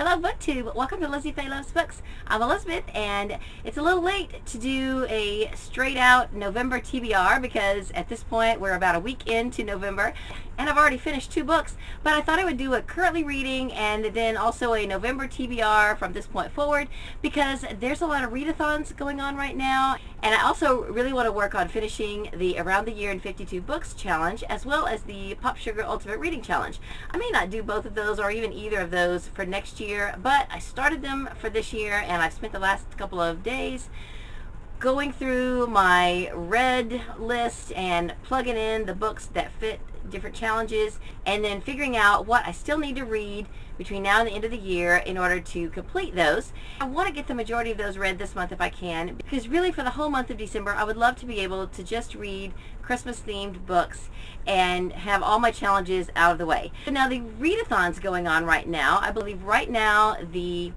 Hello BookTube, welcome to LizziefayeLovesBooks. I'm Elizabeth, and it's a little late to do a straight out November TBR because at this point we're about a week into November and I've already finished 2 books, but I thought I would do a currently reading and then also a November TBR from this point forward because there's a lot of readathons going on right now, and I also really want to work on finishing the Around the Year in 52 Books challenge as well as the PopSugar Ultimate Reading Challenge. I may not do both of those or even either of those for next year, but I started them for this year and I've spent the last couple of days going through my read list and plugging in the books that fit different challenges and then figuring out what I still need to read between now and the end of the year in order to complete those. I want to get the majority of those read this month if I can, because really for the whole month of December I would love to be able to just read Christmas themed books and have all my challenges out of the way. Now the readathon's going on right now. I believe right now the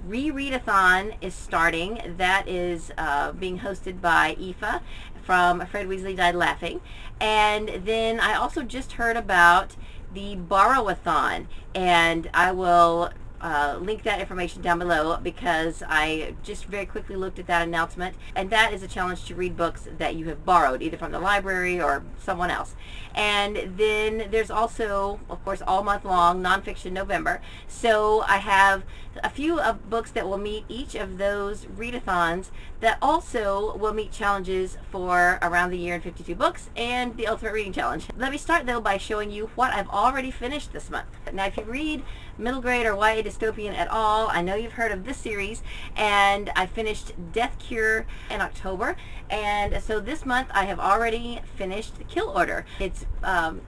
Rereadathon is starting. That is being hosted by Aoife from Fred Weasley Died Laughing. And then I also just heard about the Borrowathon, and I will link that information down below because I just very quickly looked at that announcement, and that is a challenge to read books that you have borrowed either from the library or someone else. And then there's also, of course, all month long NonfictionNovember. So I have a few of books that will meet each of those readathons that also will meet challenges for Around the Year in 52 Books and the Ultimate Reading Challenge. Let me start though by showing you what I've already finished this month. Now if you read middle grade or YA dystopian at all, I know you've heard of this series, and I finished Death Cure in October, and so this month I have already finished Kill Order. It's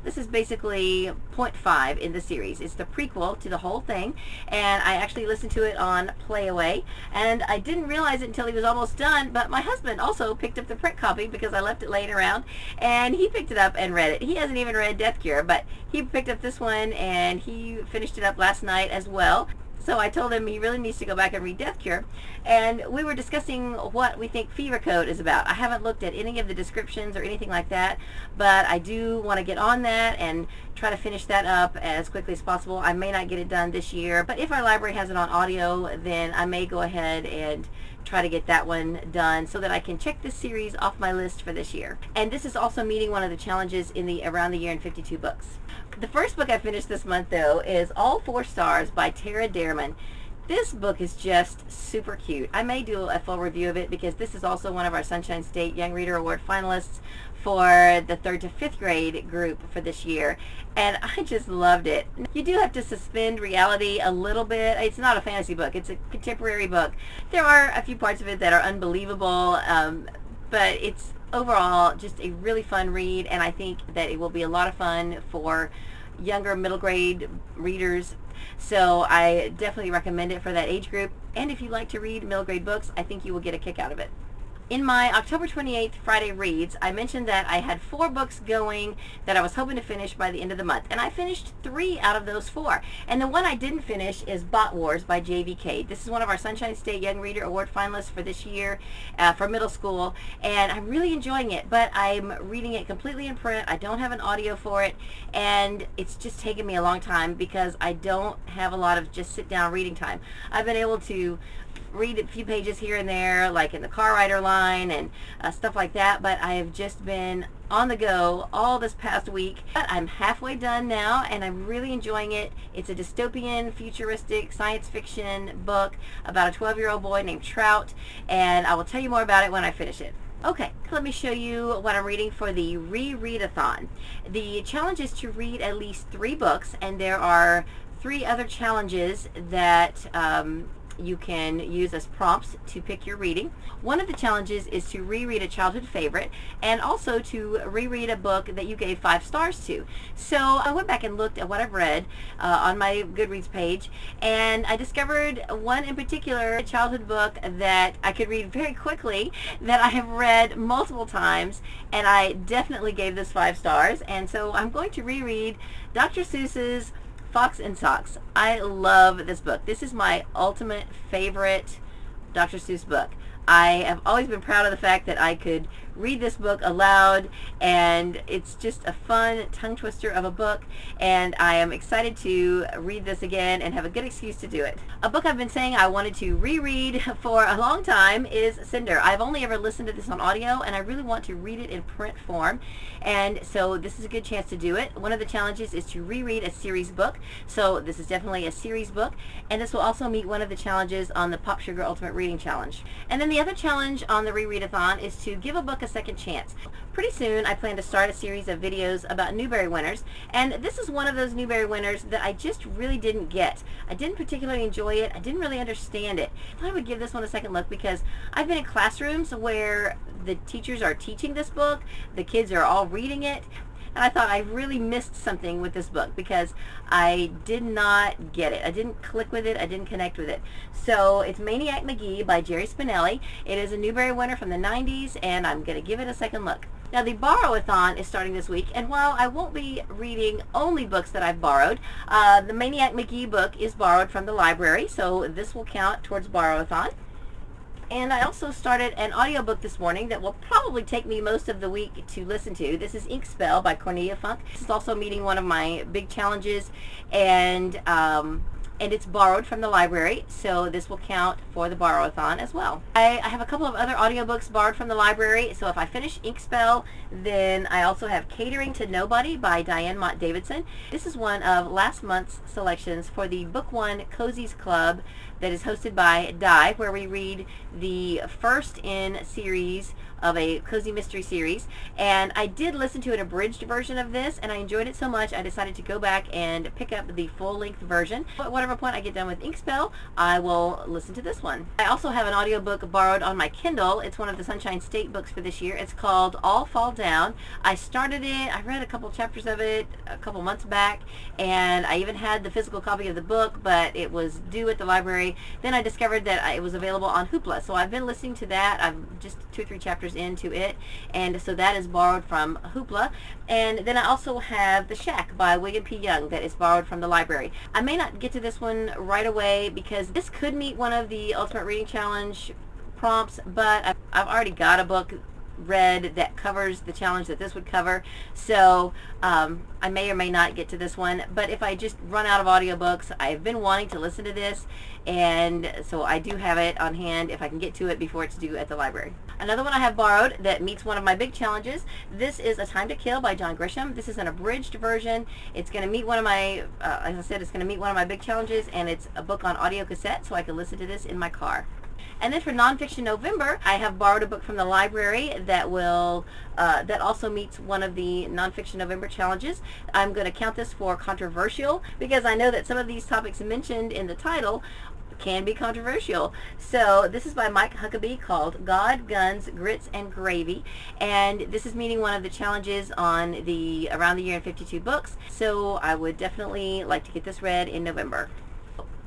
this is basically point 5 in the series. It's the prequel to the whole thing, and I actually listened to it on Playaway, and I didn't realize it until he was almost done, but my husband also picked up the print copy because I left it laying around, and he picked it up and read it. He hasn't even read Death Cure, but he picked up this one and he finished it up last night as well. So I told him he really needs to go back and read Death Cure, and we were discussing what we think Fever Code is about. I haven't looked at any of the descriptions or anything like that, but I do want to get on that and try to finish that up as quickly as possible. I may not get it done this year, but if our library has it on audio, then I may go ahead and try to get that one done so that I can check this series off my list for this year. And this is also meeting one of the challenges in the Around the Year in 52 Books. The first book I finished this month though is All 4 Stars by Tara Dairman. This book is just super cute. I may do a full review of it because this is also one of our Sunshine State Young Reader Award finalists for the 3rd to 5th grade group for this year, and I just loved it. You do have to suspend reality a little bit. It's not a fantasy book, it's a contemporary book. There are a few parts of it that are unbelievable, but it's overall just a really fun read, and I think that it will be a lot of fun for younger middle grade readers. So I definitely recommend it for that age group, and if you like to read middle grade books, I think you will get a kick out of it. In my October 28th Friday Reads, I mentioned that I had 4 books going that I was hoping to finish by the end of the month, and I finished 3 out of those 4. And the one I didn't finish is Bot Wars by JVK. This is one of our Sunshine State Young Reader Award finalists for this year for middle school, and I'm really enjoying it, but I'm reading it completely in print. I don't have an audio for it, and it's just taken me a long time because I don't have a lot of just sit down reading time. I've been able to read a few pages here and there, like in the car rider line and stuff like that, but I have just been on the go all this past week. But I'm halfway done now and I'm really enjoying it. It's a dystopian, futuristic science fiction book about a 12-year-old boy named Trout, and I will tell you more about it when I finish it. Okay, let me show you what I'm reading for the Rereadathon. The challenge is to read at least 3 books, and there are 3 other challenges that you can use as prompts to pick your reading. One of the challenges is to reread a childhood favorite and also to reread a book that you gave 5 stars to. So I went back and looked at what I've read on my Goodreads page, and I discovered one in particular, a childhood book that I could read very quickly that I have read multiple times, and I definitely gave this 5 stars. And so I'm going to reread Dr. Seuss's Fox and Socks. I love this book. This is my ultimate favorite Dr. Seuss book. I have always been proud of the fact that I could read this book aloud, and it's just a fun tongue twister of a book, and I am excited to read this again and have a good excuse to do it. A book I've been saying I wanted to reread for a long time is Cinder. I've only ever listened to this on audio, and I really want to read it in print form, and so this is a good chance to do it. One of the challenges is to reread a series book, so this is definitely a series book, and this will also meet one of the challenges on the PopSugar Ultimate Reading Challenge. And then the other challenge on the Rereadathon is to give a book a second chance. Pretty soon I plan to start a series of videos about Newbery winners, and this is one of those Newbery winners that I just really didn't get. I didn't particularly enjoy it. I didn't really understand it. I thought I would give this one a second look because I've been in classrooms where the teachers are teaching this book, the kids are all reading it, and I thought I really missed something with this book because I did not get it. I didn't click with it. I didn't connect with it. So it's Maniac McGee by Jerry Spinelli. It is a Newbery winner from the 90s, and I'm going to give it a second look. Now, the Borrowathon is starting this week, and while I won't be reading only books that I've borrowed, the Maniac McGee book is borrowed from the library, so this will count towards Borrowathon. And I also started an audiobook this morning that will probably take me most of the week to listen to. This is Ink Spell by Cornelia Funk. This is also meeting one of my big challenges, and it's borrowed from the library, so this will count for the Borrowathon as well. I have a couple of other audiobooks borrowed from the library, so if I finish Ink Spell, then I also have Catering to Nobody by Diane Mott Davidson. This is one of last month's selections for the Book One Cozies Club that is hosted by Di, where we read the first in series of a cozy mystery series. And I did listen to an abridged version of this, and I enjoyed it so much I decided to go back and pick up the full-length version. At whatever point I get done with Ink Spell, I will listen to this one. I also have an audiobook borrowed on my Kindle. It's one of the Sunshine State books for this year. It's called All Fall Down. I started it, I read a couple chapters of it a couple months back, and I even had the physical copy of the book, but it was due at the library. Then I discovered that it was available on Hoopla, so I've been listening to that. I'm just 2 or 3 chapters into it, and so that is borrowed from Hoopla. And then I also have The Shack by William P. Young that is borrowed from the library. I may not get to this one right away because this could meet one of the Ultimate Reading Challenge prompts, but I've already got a book read that covers the challenge that this would cover, so I may or may not get to this one. But if I just run out of audiobooks, I've been wanting to listen to this, and so I do have it on hand if I can get to it before it's due at the library. Another one I have borrowed that meets one of my big challenges, this is A Time to Kill by John Grisham. This is an abridged version. It's going to meet one of my, as I said, it's going to meet one of my big challenges, and it's a book on audio cassette, so I can listen to this in my car. And then for Nonfiction November, I have borrowed a book from the library that will that also meets one of the Nonfiction November challenges. I'm going to count this for controversial because I know that some of these topics mentioned in the title can be controversial. So this is by Mike Huckabee called God, Guns, Grits, and Gravy, and this is meeting one of the challenges on the Around the Year in 52 Books. So I would definitely like to get this read in November.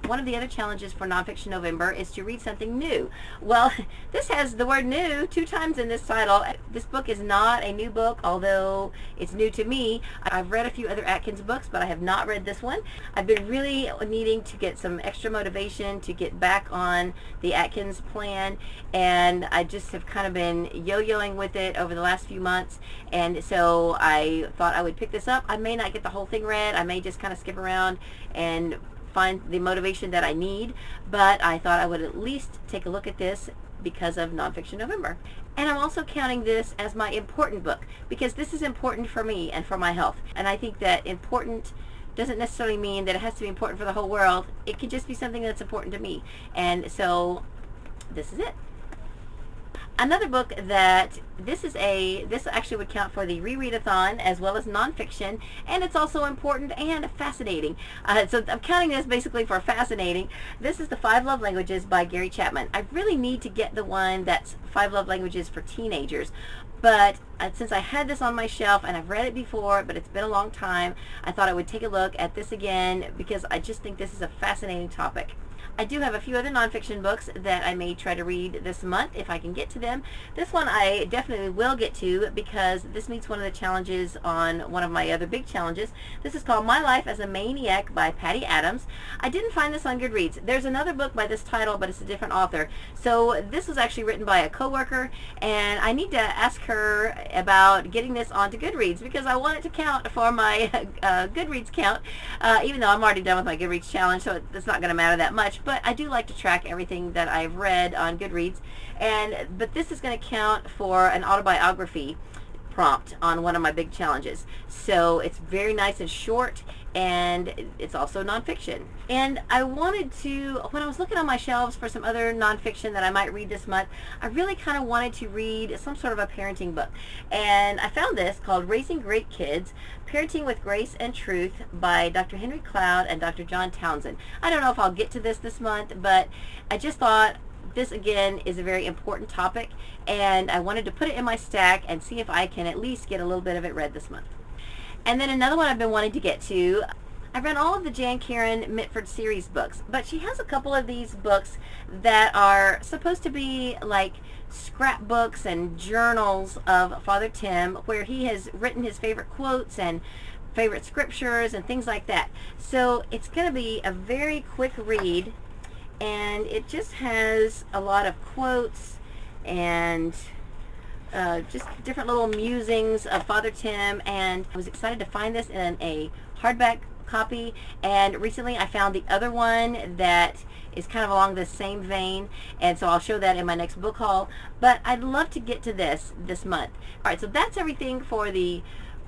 One of the other challenges for Nonfiction November is to read something new. Well, this has the word new 2 times in this title. This book is not a new book, although it's new to me. I've read a few other Atkins books, but I have not read this one. I've been really needing to get some extra motivation to get back on the Atkins plan, and I just have kind of been yo-yoing with it over the last few months, and so I thought I would pick this up. I may not get the whole thing read. I may just kind of skip around and find the motivation that I need, but I thought I would at least take a look at this because of Nonfiction November. And I'm also counting this as my important book because this is important for me and for my health. And I think that important doesn't necessarily mean that it has to be important for the whole world. It can just be something that's important to me. And so this is it. Another book that this actually would count for the Rereadathon as well as nonfiction, and it's also important and fascinating. So I'm counting this basically for fascinating. This is The 5 Love Languages by Gary Chapman. I really need to get the one that's 5 Love Languages for teenagers, but since I had this on my shelf and I've read it before, but it's been a long time, I thought I would take a look at this again because I just think this is a fascinating topic. I do have a few other nonfiction books that I may try to read this month if I can get to them. This one I definitely will get to because this meets one of the challenges on one of my other big challenges. This is called My Life as a Maniac by Patty Adams. I didn't find this on Goodreads. There's another book by this title, but it's a different author. So this was actually written by a coworker, and I need to ask her about getting this onto Goodreads because I want it to count for my Goodreads count, even though I'm already done with my Goodreads challenge, so it's not going to matter that much. But I do like to track everything that I've read on Goodreads, but this is going to count for an autobiography prompt on one of my big challenges. So it's very nice and short, and it's also nonfiction. And I wanted to, when I was looking on my shelves for some other nonfiction that I might read this month, I really kind of wanted to read some sort of a parenting book. And I found this called Raising Great Kids, Parenting with Grace and Truth by Dr. Henry Cloud and Dr. John Townsend. I don't know if I'll get to this month, but I just thought this again is a very important topic, and I wanted to put it in my stack and see if I can at least get a little bit of it read this month. And then another one I've been wanting to get to, I've read all of the Jan Karen Mitford series books, but she has a couple of these books that are supposed to be like scrapbooks and journals of Father Tim, where he has written his favorite quotes and favorite scriptures and things like that. So it's going to be a very quick read, and it just has a lot of quotes and just different little musings of Father Tim, and I was excited to find this in a hardback copy, and recently I found the other one that is kind of along the same vein, and so I'll show that in my next book haul. But I'd love to get to this month. Alright, so that's everything for the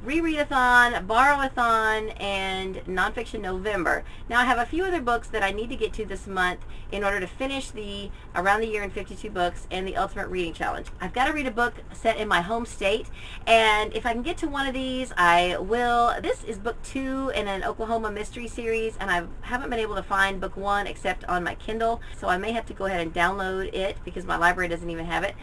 Rereadathon, Borrowathon, and Nonfiction November. Now I have a few other books that I need to get to this month in order to finish the Around the Year in 52 Books and the Ultimate Reading Challenge. I've got to read a book set in my home state, and if I can get to one of these, I will. This is book 2 in an Oklahoma mystery series, and I haven't been able to find book 1 except on my Kindle, so I may have to go ahead and download it because my library doesn't even have it.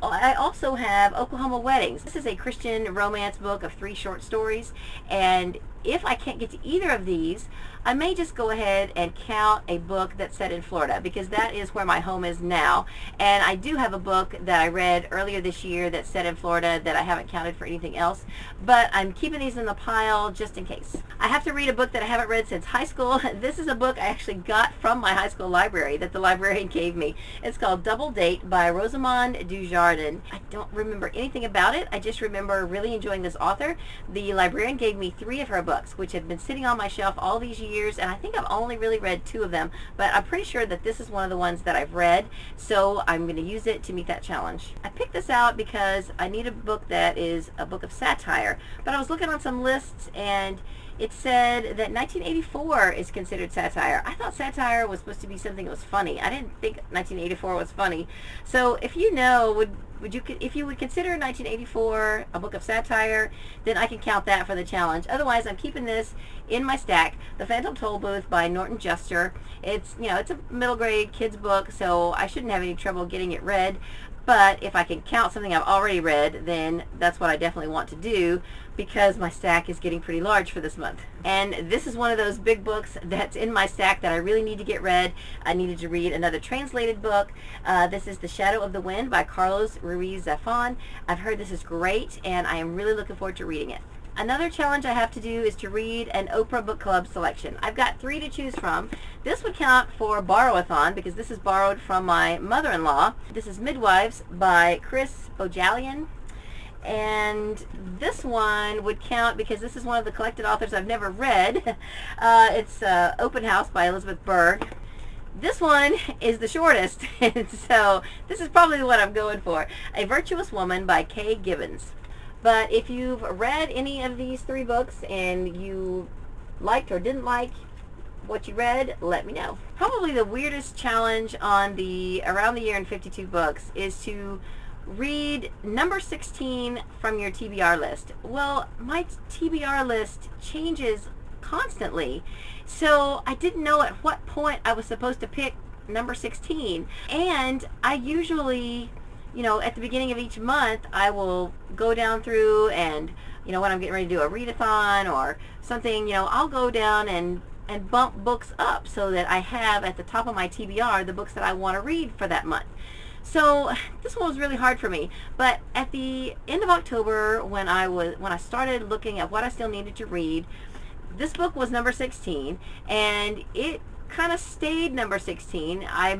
I also have Oklahoma Weddings. This is a Christian romance book of 3 short stories, and if I can't get to either of these, I may just go ahead and count a book that's set in Florida, because that is where my home is now. And I do have a book that I read earlier this year that's set in Florida that I haven't counted for anything else, but I'm keeping these in the pile just in case. I have to read a book that I haven't read since high school. This is a book I actually got from my high school library that the librarian gave me. It's called Double Date by Rosamond Dujardin. I don't remember anything about it. I just remember really enjoying this author. The librarian gave me 3 of her books, which have been sitting on my shelf all these years, and I think I've only really read 2 of them, but I'm pretty sure that this is one of the ones that I've read, so I'm going to use it to meet that challenge. I picked this out because I need a book that is a book of satire, but I was looking on some lists, and it said that 1984 is considered satire. I thought satire was supposed to be something that was funny. I didn't think 1984 was funny. So if you know, if you would consider 1984 a book of satire, then I can count that for the challenge. Otherwise, I'm keeping this in my stack. The Phantom Tollbooth by Norton Juster. It's, it's a middle grade kids book, so I shouldn't have any trouble getting it read. But if I can count something I've already read, then that's what I definitely want to do, because my stack is getting pretty large for this month. And this is one of those big books that's in my stack that I really need to get read. I needed to read another translated book. This is The Shadow of the Wind by Carlos Ruiz Zafón. I've heard this is great, and I am really looking forward to reading it. Another challenge I have to do is to read an Oprah Book Club selection. I've got 3 to choose from. This would count for Borrowathon because this is borrowed from my mother-in-law. This is Midwives by Chris Bojalian. And this one would count because this is one of the collected authors I've never read. It's Open House by Elizabeth Berg. This one is the shortest, so this is probably the one I'm going for. A Virtuous Woman by Kay Gibbons. But if you've read any of these 3 books and you liked or didn't like what you read, let me know. Probably the weirdest challenge on the Around the Year in 52 Books is to read number 16 from your TBR list. Well, my TBR list changes constantly, so I didn't know at what point I was supposed to pick number 16. And I usually, at the beginning of each month, I will go down through and, when I'm getting ready to do a readathon or something, I'll go down and and bump books up so that I have at the top of my TBR the books that I want to read for that month. So this one was really hard for me, but at the end of October, when I started looking at what I still needed to read, this book was number 16, and it kind of stayed number 16. I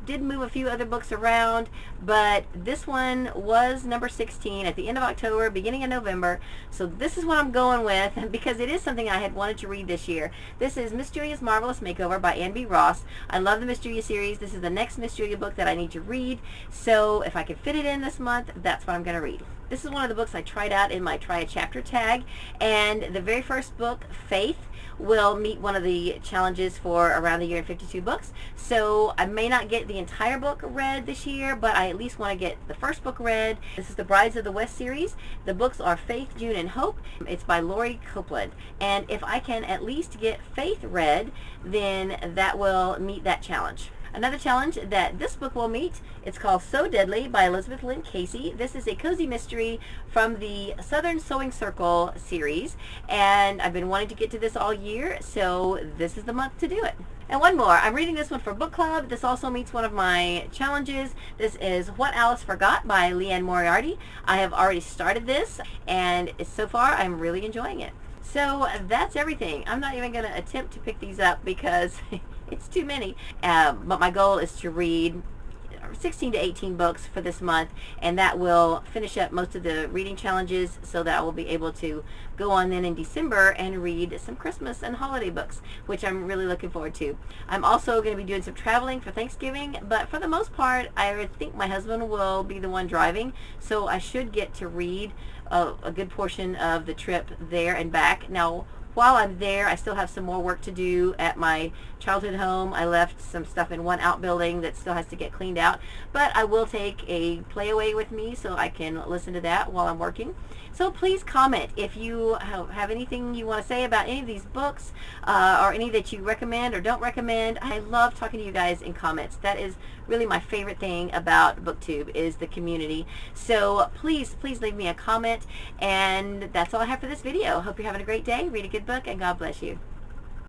did move a few other books around, but this one was number 16 at the end of October, beginning of November. So this is what I'm going with, because it is something I had wanted to read this year. This is Mysteria's Marvelous Makeover by Ann B. Ross. I love the Mysteria series. This is the next Mysteria book that I need to read, so if I can fit it in this month, that's what I'm going to read. This is one of the books I tried out in my Try a Chapter tag, and the very first book, Faith, will meet one of the challenges for around the year in 52 books. So I may not get the entire book read this year, but I at least want to get the first book read. This is the Brides of the West series. The books are Faith, June, and Hope. It's by Lori Copeland. And if I can at least get Faith read, then that will meet that challenge. Another challenge that this book will meet, it's called So Deadly by Elizabeth Lynn Casey. This is a cozy mystery from the Southern Sewing Circle series, and I've been wanting to get to this all year, so this is the month to do it. And one more. I'm reading this one for book club. This also meets one of my challenges. This is What Alice Forgot by Leanne Moriarty. I have already started this, and so far I'm really enjoying it. So that's everything. I'm not even going to attempt to pick these up because it's too many. But my goal is to read 16 to 18 books for this month, and that will finish up most of the reading challenges so that I will be able to go on then in December and read some Christmas and holiday books, which I'm really looking forward to. I'm also going to be doing some traveling for Thanksgiving, but for the most part I think my husband will be the one driving, so I should get to read a good portion of the trip there and back. Now, while I'm there, I still have some more work to do at my childhood home. I left some stuff in one outbuilding that still has to get cleaned out, but I will take a playaway with me so I can listen to that while I'm working. So please comment if you have anything you want to say about any of these books, or any that you recommend or don't recommend. I love talking to you guys in comments. That is really my favorite thing about BookTube, is the community. So please leave me a comment, and that's all I have for this video. Hope you're having a great day. Read a good book, and God bless you.